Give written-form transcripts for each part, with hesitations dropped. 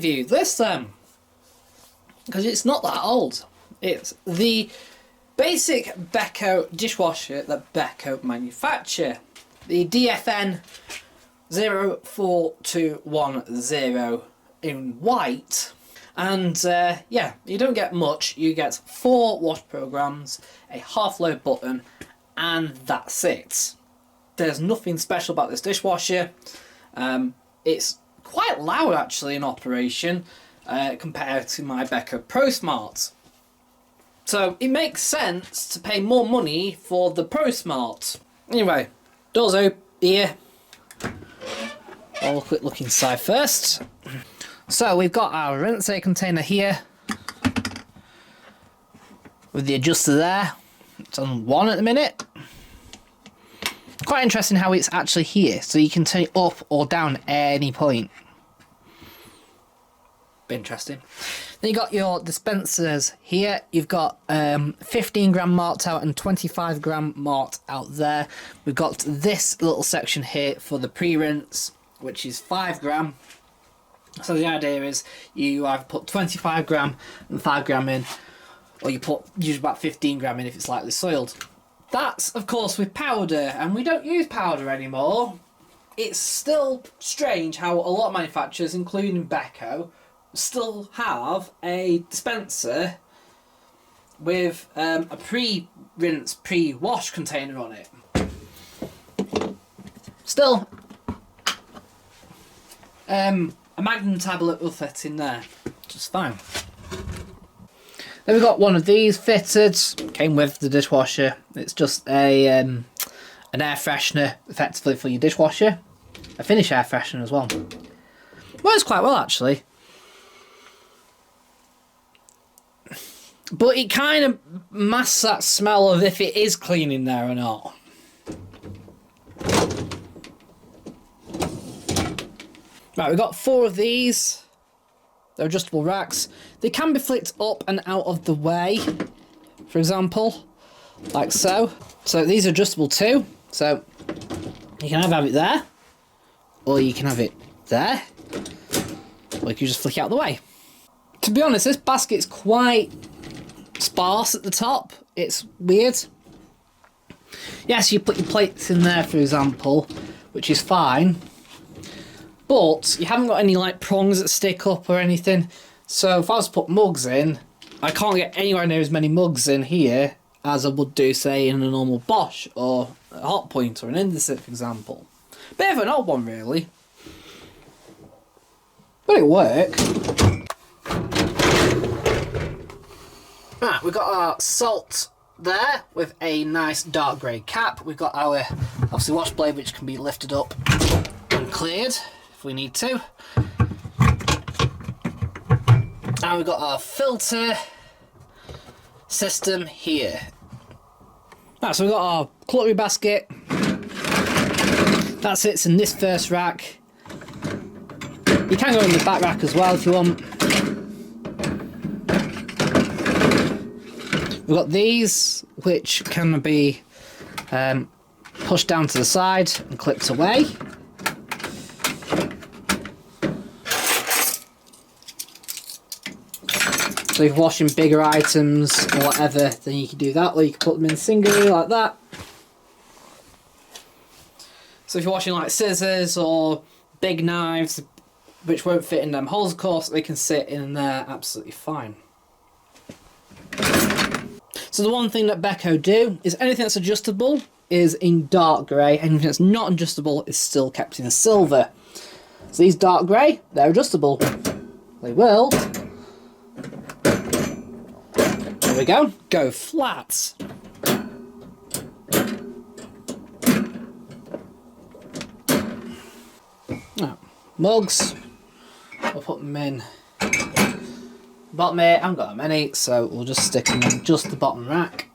reviewed this then, because it's not that old. It's the basic Beko dishwasher that Beko manufacture, the DFN04210 in white. And yeah, you don't get much. You get 4 wash programs, a half load button, and that's it. There's nothing special about this dishwasher. It's quite loud actually in operation compared to my Beko Pro Smart. So it makes sense to pay more money for the Pro Smart. Anyway, doors open here. I'll quick look inside first. So we've got our rinse air container here with the adjuster there. It's on 1 at the minute. Quite interesting how it's actually here, so you can turn it up or down at any point. Bit interesting. Then you got your dispensers here. You've got 15 gram marked out and 25 gram marked out there. We've got this little section here for the pre-rinse, which is 5 gram. So the idea is you either put 25 gram and 5 gram in, or you put usually about 15 gram in if it's lightly soiled. That's of course with powder, and we don't use powder anymore. It's still strange how a lot of manufacturers, including Beko, still have a dispenser with a pre-rinse, pre-wash container on it. Still, a Magnum tablet will fit in there just fine. Then we've got one of these fitted, came with the dishwasher. It's just a an air freshener effectively for your dishwasher. A finish air freshener as well. Works quite well actually. But it kind of masks that smell of if it is clean in there or not. Right, we've got 4 of these. They're adjustable racks. They can be flicked up and out of the way, for example, like so. So these are adjustable too. So you can either have it there, or you can have it there, or you can just flick it out of the way. To be honest, this basket's quite sparse at the top. It's weird. Yes, you put your plates in there, for example, which is fine. But you haven't got any like prongs that stick up or anything. So if I was to put mugs in, I can't get anywhere near as many mugs in here as I would do, say, in a normal Bosch or a Hot Point or an Indesit, for example. Bit of an odd one, really. But it'll work. Right, we've got our salt there with a nice dark grey cap. We've got our, obviously, wash blade, which can be lifted up and cleared if we need to. And we've got our filter system here. Right, so we've got our cutlery basket. That sits in this first rack. You can go in the back rack as well if you want. We've got these, which can be pushed down to the side and clipped away. So if you're washing bigger items or whatever, then you can do that, or you can put them in singly like that. So if you're washing like scissors or big knives, which won't fit in them holes, of course, they can sit in there absolutely fine. So the one thing that Beko do is anything that's adjustable is in dark grey, anything that's not adjustable is still kept in silver. So these dark grey, they're adjustable. They will, there we go flat. Now, mugs, we'll put them in bottom here. I haven't got that many, so we'll just stick them in just the bottom rack.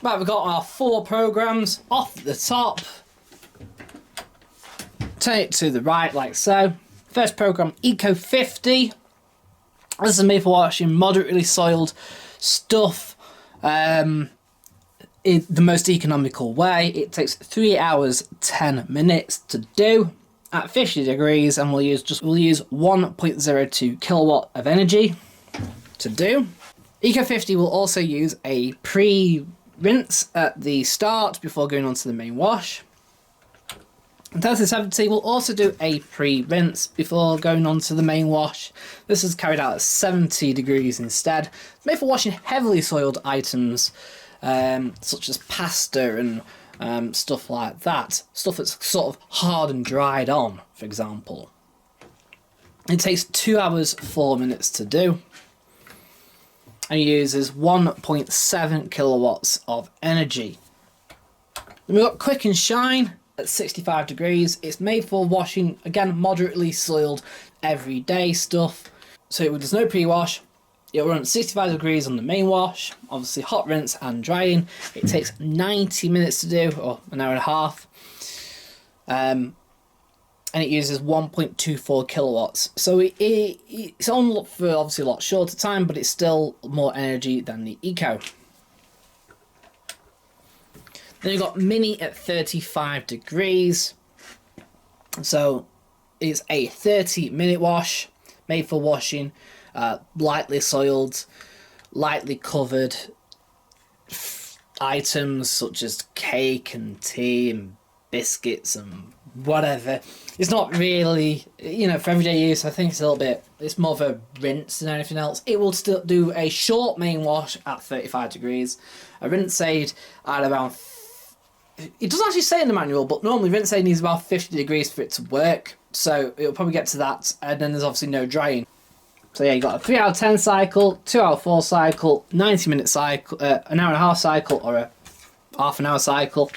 Right, we've got our 4 programs off the top. Turn it to the right like so. First program, Eco 50. This is made for washing moderately soiled stuff. the most economical way. It takes 3 hours 10 minutes to do at 50 degrees, and we'll use 1.02 kilowatt of energy to do. Eco50 will also use a pre-rinse at the start before going on to the main wash. And 3070 will also do a pre-rinse before going on to the main wash. This is carried out at 70 degrees instead. It's made for washing heavily soiled items, such as pasta and stuff like that. Stuff that's sort of hard and dried on, for example. It takes 2 hours 4 minutes to do, and uses 1.7 kilowatts of energy. Then we've got Quick and Shine at 65 degrees. It's made for washing, again, moderately soiled everyday stuff. So there's no pre-wash. It'll run at 65 degrees on the main wash, obviously hot rinse and drying. It takes 90 minutes to do, or an hour and a half. And it uses 1.24 kilowatts. So it's on for obviously a lot shorter time, but it's still more energy than the Eco. Then you've got Mini at 35 degrees. So it's a 30-minute wash, made for washing lightly soiled, lightly covered items such as cake and tea and biscuits and whatever. It's not really, for everyday use. I think it's more of a rinse than anything else. It will still do a short main wash at 35 degrees, a rinse aid at around, it doesn't actually say in the manual, but normally rinse aid needs about 50 degrees for it to work, so it'll probably get to that, and then there's obviously no drying. So yeah, you've got a 3 out of 10 cycle, 2 out of 4 cycle, 90-minute cycle, an hour and a half cycle, or a half an hour cycle.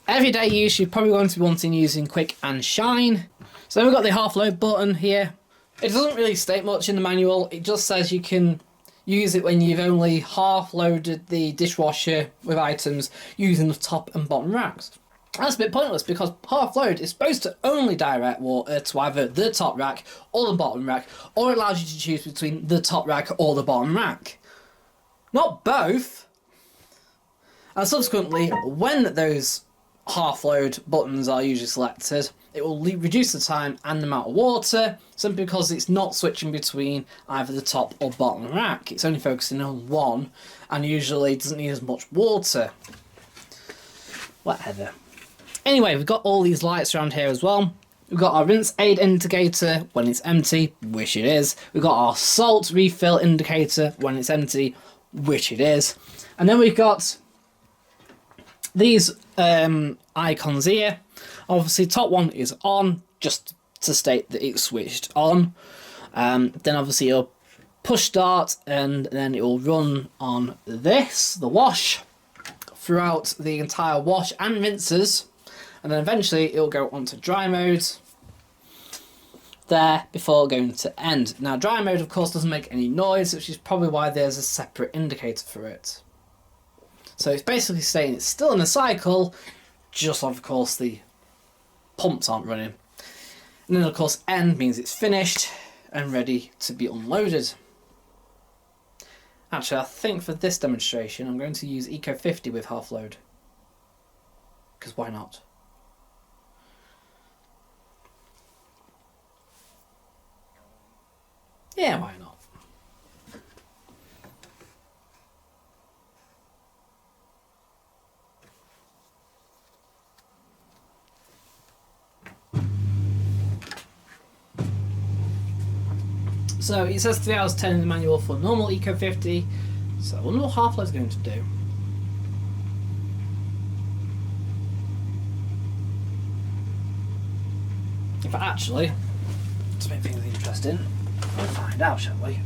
Everyday use, you're probably going to be wanting using Quick and Shine. So then we've got the half load button here. It doesn't really state much in the manual. It just says you can use it when you've only half loaded the dishwasher with items using the top and bottom racks. That's a bit pointless because half load is supposed to only direct water to either the top rack or the bottom rack, or it allows you to choose between the top rack or the bottom rack. Not both. And subsequently, when those half load buttons are usually selected, it will reduce the time and the amount of water, simply because it's not switching between either the top or bottom rack. It's only focusing on one, and usually doesn't need as much water. Whatever. Anyway, we've got all these lights around here as well. We've got our rinse aid indicator when it's empty, which it is. We've got our salt refill indicator when it's empty, which it is. And then we've got these icons here. Obviously, top one is on, just to state that it's switched on. Then obviously you'll push start, and then it will run on this, the wash, throughout the entire wash and rinses. And then eventually it'll go onto dry mode there before going to end. Now dry mode of course doesn't make any noise, which is probably why there's a separate indicator for it. So it's basically saying it's still in a cycle, just of course the pumps aren't running. And then of course end means it's finished and ready to be unloaded. Actually, I think for this demonstration I'm going to use Eco50 with half load, because why not? Yeah, why not? So it says 3 hours 10 in the manual for normal Eco50. So I wonder what half load's going to do. In fact, actually, to make things interesting, we'll find out, shall we?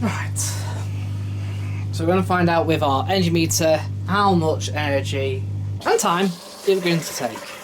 Right. So we're going to find out with our energy meter how much energy and time it's going to take.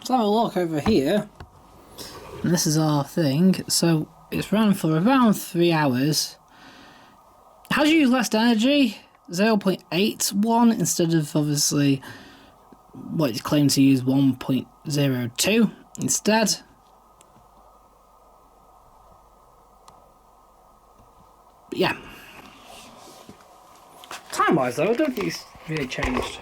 let's have a look over here. And this is our thing. So it's ran for around 3 hours. How do you use less energy? 0.81 instead of obviously what it's claimed to use 1.02 instead. But yeah. Time wise though, I don't think it's really changed.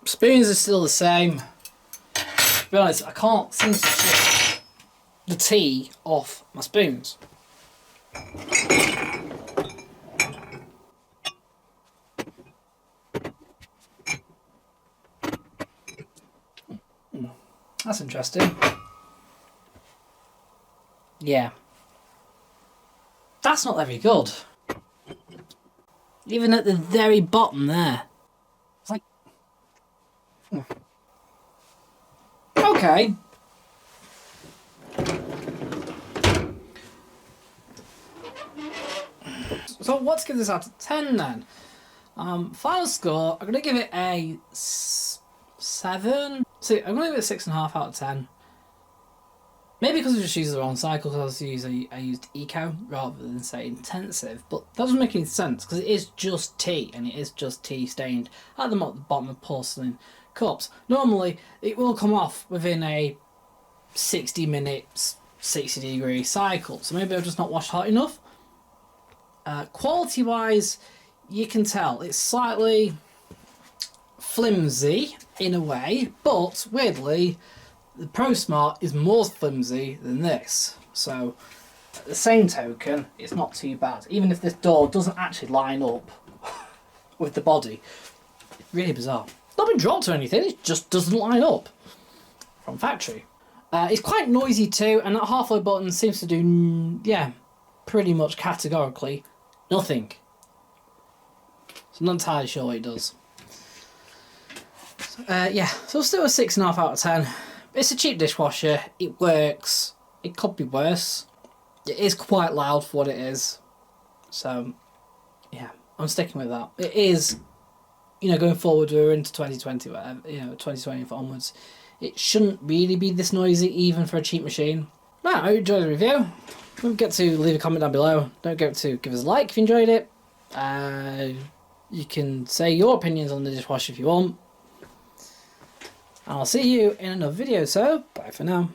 Spoons are still the same. To be honest, I can't seem to get the tea off my spoons. That's interesting. Yeah. That's not very good. Even at the very bottom there. It's like... Okay. So let's give this out of 10 then. Final score, I'm going to give it a 7. See, I'm going to give it a 6.5 out of 10. Maybe because I just used the wrong cycle, because I used eco rather than say intensive, but that doesn't make any sense because it is just tea, and it is just tea stained at the bottom of porcelain cups. Normally, it will come off within a 60 minutes, 60 degree cycle, so maybe I've just not washed hot enough. Quality wise, you can tell it's slightly flimsy in a way, but weirdly, the Pro Smart is more flimsy than this. So, at the same token, it's not too bad. Even if this door doesn't actually line up with the body. Really bizarre. It's not been dropped or anything, it just doesn't line up from factory. It's quite noisy too, and that halfway button seems to do, yeah, pretty much categorically nothing. So I'm not entirely sure what it does. Yeah, so still a 6.5 out of 10. It's a cheap dishwasher, it works, it could be worse. It is quite loud for what it is. So, yeah, I'm sticking with that. It is, you know, going forward, we're into 2020, whatever, you know, 2020 onwards. It shouldn't really be this noisy, even for a cheap machine. Right, I hope you enjoyed the review. Don't forget to leave a comment down below. Don't forget to give us a like if you enjoyed it. You can say your opinions on the dishwasher if you want. And I'll see you in another video, so bye for now.